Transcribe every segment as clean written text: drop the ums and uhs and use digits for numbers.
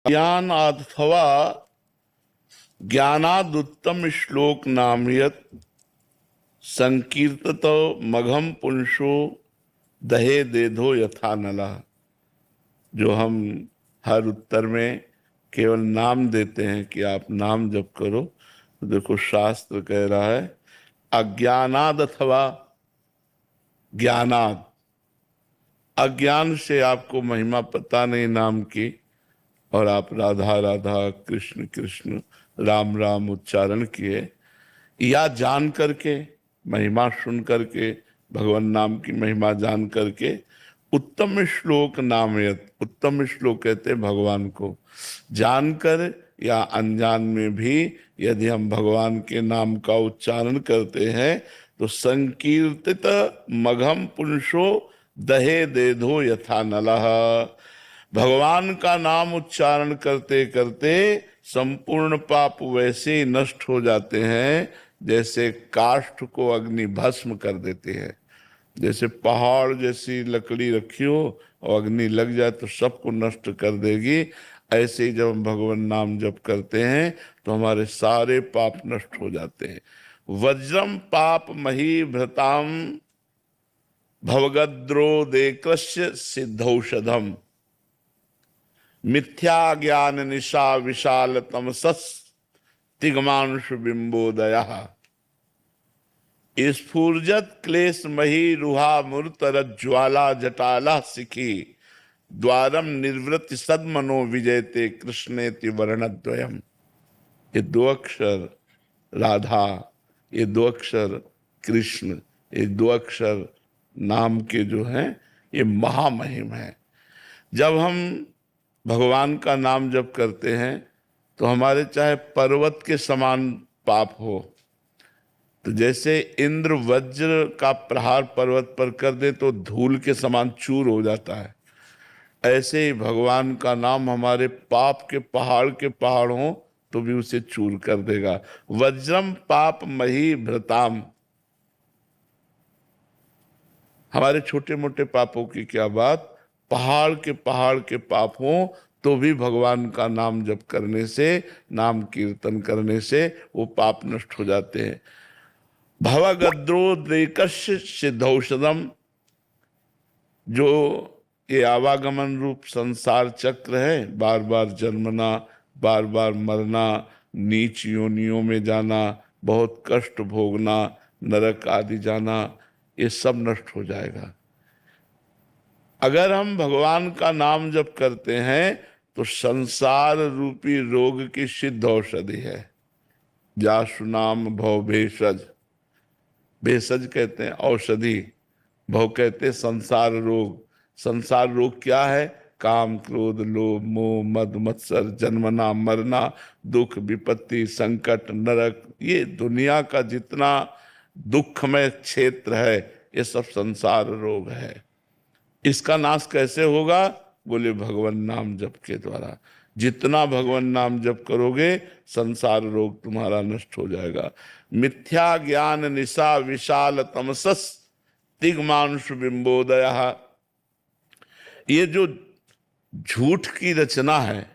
ज्ञान अथवा ज्ञानादुत्तम श्लोक नाम यत संकीर्तत मघम पुंसो दहे देधो यथा नला। जो हम हर उत्तर में केवल नाम देते हैं कि आप नाम जप करो, तो देखो शास्त्र कह रहा है अज्ञानाद अथवा ज्ञानाद। अज्ञान से आपको महिमा पता नहीं नाम की, और आप राधा राधा कृष्ण कृष्ण राम राम उच्चारण किए, या जान करके महिमा सुन करके भगवान नाम की महिमा जान करके उत्तम श्लोक नामयत। उत्तम श्लोक कहते भगवान को जानकर या अनजान में भी यदि हम भगवान के नाम का उच्चारण करते हैं तो संकीर्तित मघम पुंसो दहे देधो यथा नलः। भगवान का नाम उच्चारण करते करते संपूर्ण पाप वैसे नष्ट हो जाते हैं जैसे काष्ठ को अग्नि भस्म कर देती है। जैसे पहाड़ जैसी लकड़ी रखी हो और अग्नि लग जाए तो सबको नष्ट कर देगी, ऐसे ही जब हम भगवान नाम जप करते हैं तो हमारे सारे पाप नष्ट हो जाते हैं। वज्रम पाप मही भृताम भवगद्रो देकृष्य सिद्धौषधम मिथ्या ज्ञान निशा विशाल तमसस् तिग्मांशु बिंबोदय स्फूर्जत क्लेश मही रुहा मूर्तर ज्वाला जटाला सिखी द्वारम निर्वृत्ति सदमनो विजयते कृष्णेति वर्णद्वयम। ये दो अक्षर राधा, ये दो अक्षर कृष्ण, ये दो अक्षर नाम के जो हैं ये महामहिम है। जब हम भगवान का नाम जप करते हैं तो हमारे चाहे पर्वत के समान पाप हो, तो जैसे इंद्र वज्र का प्रहार पर्वत पर कर दे तो धूल के समान चूर हो जाता है, ऐसे ही भगवान का नाम हमारे पाप के पहाड़ हों तो भी उसे चूर कर देगा। वज्रम पाप मही भृताम, हमारे छोटे मोटे पापों की क्या बात, पहाड़ के पाप हों तो भी भगवान का नाम जप करने से, नाम कीर्तन करने से वो पाप नष्ट हो जाते हैं। भवगद्रोदेकस्य सिद्धौषधम, जो ये आवागमन रूप संसार चक्र है, बार बार जन्मना, बार बार मरना, नीच योनियों में जाना, बहुत कष्ट भोगना, नरक आदि जाना, ये सब नष्ट हो जाएगा अगर हम भगवान का नाम जप करते हैं। तो संसार रूपी रोग की सिद्ध औषधि है। जासु नाम भव भेषज, भेषज कहते हैं औषधि, भव कहते हैं संसार रोग। संसार रोग क्या है? काम क्रोध लोभ मोह मद मत्सर, जन्मना मरना, दुख विपत्ति संकट नरक, ये दुनिया का जितना दुखमय क्षेत्र है ये सब संसार रोग है। इसका नाश कैसे होगा? बोले भगवान नाम जप के द्वारा। जितना भगवान नाम जप करोगे संसार रोग तुम्हारा नष्ट हो जाएगा। मिथ्या ज्ञान निशा विशाल तमसस् तिग्मांशु बिंबोदय, ये जो झूठ की रचना है,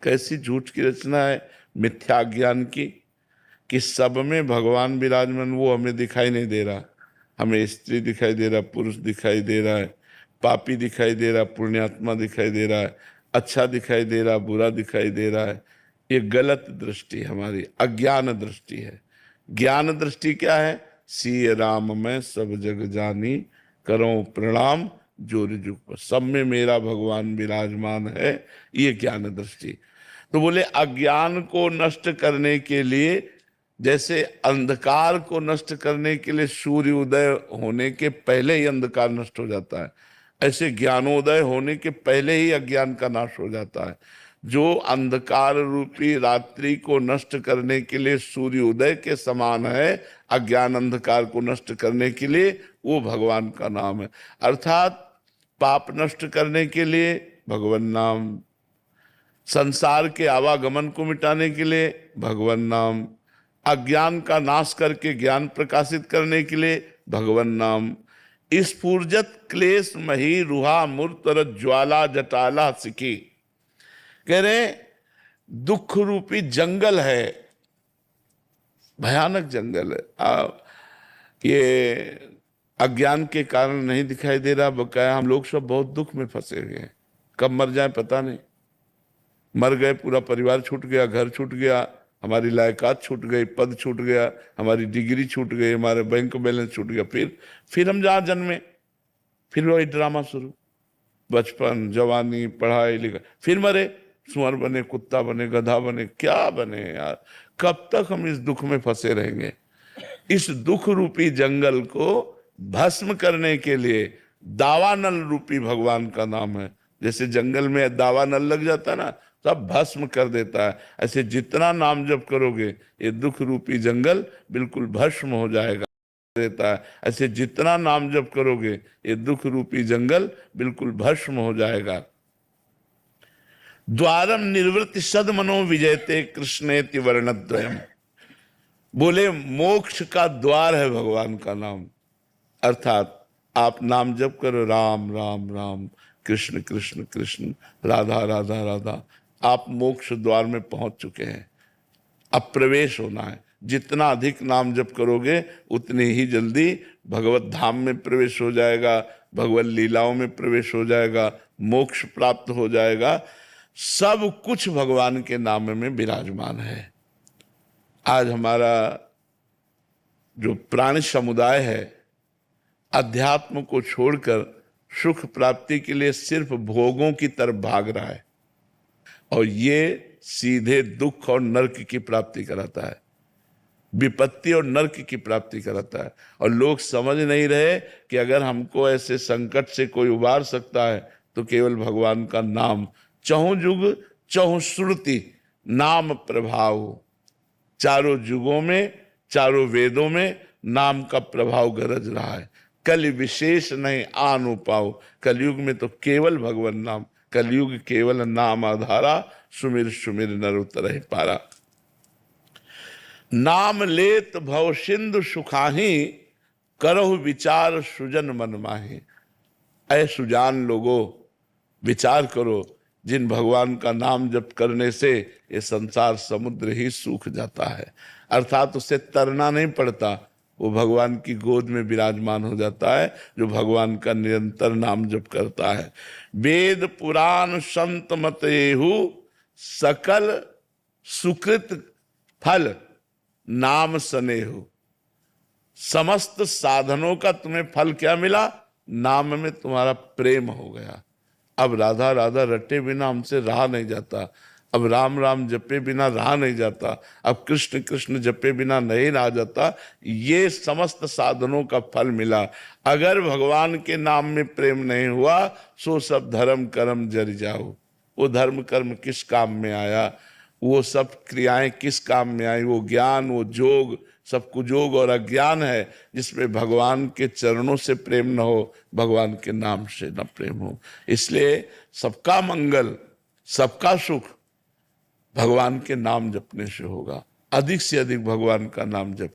कैसी झूठ की रचना है? मिथ्या ज्ञान की, कि सब में भगवान विराजमान वो हमें दिखाई नहीं दे रहा। हमें स्त्री दिखाई दे रहा, पुरुष दिखाई दे रहा है, पापी दिखाई दे रहा, पुण्यात्मा दिखाई दे रहा है, अच्छा दिखाई दे रहा, बुरा दिखाई दे रहा है। ये गलत दृष्टि हमारी अज्ञान दृष्टि है। ज्ञान दृष्टि क्या है? सीय राम मैं सब जग जानी, करो प्रणाम जो ऋजु पर, सब में मेरा भगवान विराजमान है, ये ज्ञान दृष्टि। तो बोले अज्ञान को नष्ट करने के लिए, जैसे अंधकार को नष्ट करने के लिए सूर्य उदय होने के पहले ही अंधकार नष्ट हो जाता है, ऐसे ज्ञानोदय होने के पहले ही अज्ञान का नाश हो जाता है। जो अंधकार रूपी रात्रि को नष्ट करने के लिए सूर्य उदय के समान है, अज्ञान अंधकार को नष्ट करने के लिए वो भगवान का नाम है। अर्थात पाप नष्ट करने के लिए भगवान नाम, संसार के आवागमन को मिटाने के लिए भगवान नाम, अज्ञान का नाश करके ज्ञान प्रकाशित करने के लिए भगवान नाम। स्फूर्जत क्लेश मही रुहा मूर्तर ज्वाला जटाला सिखी, कह रहे दुख रूपी जंगल है, भयानक जंगल है। ये अज्ञान के कारण नहीं दिखाई दे रहा, बकाया हम लोग सब बहुत दुख में फंसे हुए हैं। कब मर जाए पता नहीं। मर गए, पूरा परिवार छूट गया, घर छूट गया, हमारी लायकात छूट गई, पद छूट गया, हमारी डिग्री छूट गई, हमारे बैंक बैलेंस छूट गया। फिर हम जहाँ जन्मे, फिर वही ड्रामा शुरू। बचपन, जवानी, पढ़ाई लिखाई, फिर मरे, सुअर बने, कुत्ता बने, गधा बने, क्या बने यार। कब तक हम इस दुख में फंसे रहेंगे। इस दुख रूपी जंगल को भस्म करने के लिए दावानल रूपी भगवान का नाम है। जैसे जंगल में दावानल लग जाता है ना, सब भस्म कर देता है। ऐसे जितना नाम जप करोगे ये दुख रूपी जंगल बिल्कुल भस्म हो जाएगा देता है। ऐसे जितना नाम जप करोगे ये दुख रूपी जंगल बिल्कुल भस्म हो जाएगा। द्वारम निर्वृत्ति सदमनो विजयते कृष्णेति वर्णद्वयम। बोले मोक्ष का द्वार है भगवान का नाम। अर्थात आप नाम जप करो, राम राम राम, कृष्ण कृष्ण कृष्ण, राधा राधा राधा, आप मोक्ष द्वार में पहुंच चुके हैं। अब प्रवेश होना है। जितना अधिक नाम जप करोगे उतनी ही जल्दी भगवत धाम में प्रवेश हो जाएगा, भगवत लीलाओं में प्रवेश हो जाएगा, मोक्ष प्राप्त हो जाएगा। सब कुछ भगवान के नाम में विराजमान है। आज हमारा जो प्राणी समुदाय है अध्यात्म को छोड़कर सुख प्राप्ति के लिए सिर्फ भोगों की तरफ भाग रहा है, और ये सीधे दुख और नरक की प्राप्ति कराता है, विपत्ति और नरक की प्राप्ति कराता है। और लोग समझ नहीं रहे कि अगर हमको ऐसे संकट से कोई उबार सकता है तो केवल भगवान का नाम। चहुं जुग चहुं श्रुति नाम प्रभाव। चारों जुगों में, चारों वेदों में नाम का प्रभाव गरज रहा है। कल विशेष नहीं आनु पाओ। कलयुग में तो केवल भगवान नाम, कलयुग केवल नाम आधारा, सुमिर सुमिर नर उतरहि पारा। नाम लेत भव सिंधु सुखाही, करहु विचार सुजन मन माही। ऐ सुजान लोगो, विचार करो, जिन भगवान का नाम जप करने से ये संसार समुद्र ही सूख जाता है। अर्थात उसे तरना नहीं पड़ता, वो भगवान की गोद में विराजमान हो जाता है जो भगवान का निरंतर नाम जप करता है। वेद पुराण संत मतेहु, सकल सुकृत फल नाम सनेहु। समस्त साधनों का तुम्हें फल क्या मिला? नाम में तुम्हारा प्रेम हो गया। अब राधा राधा रटे बिना हमसे रहा नहीं जाता, अब राम राम जपे बिना रहा नहीं जाता, अब कृष्ण कृष्ण जपे बिना नहीं रहा जाता। ये समस्त साधनों का फल मिला। अगर भगवान के नाम में प्रेम नहीं हुआ सो सब धर्म कर्म जर जाओ। वो धर्म कर्म किस काम में आया, वो सब क्रियाएं किस काम में आई, वो ज्ञान, वो जोग सब कुयोग और अज्ञान है जिसमें भगवान के चरणों से प्रेम न हो, भगवान के नाम से न प्रेम हो। इसलिए सबका मंगल, सबका सुख भगवान के नाम जपने से होगा। अधिक से अधिक भगवान का नाम जप।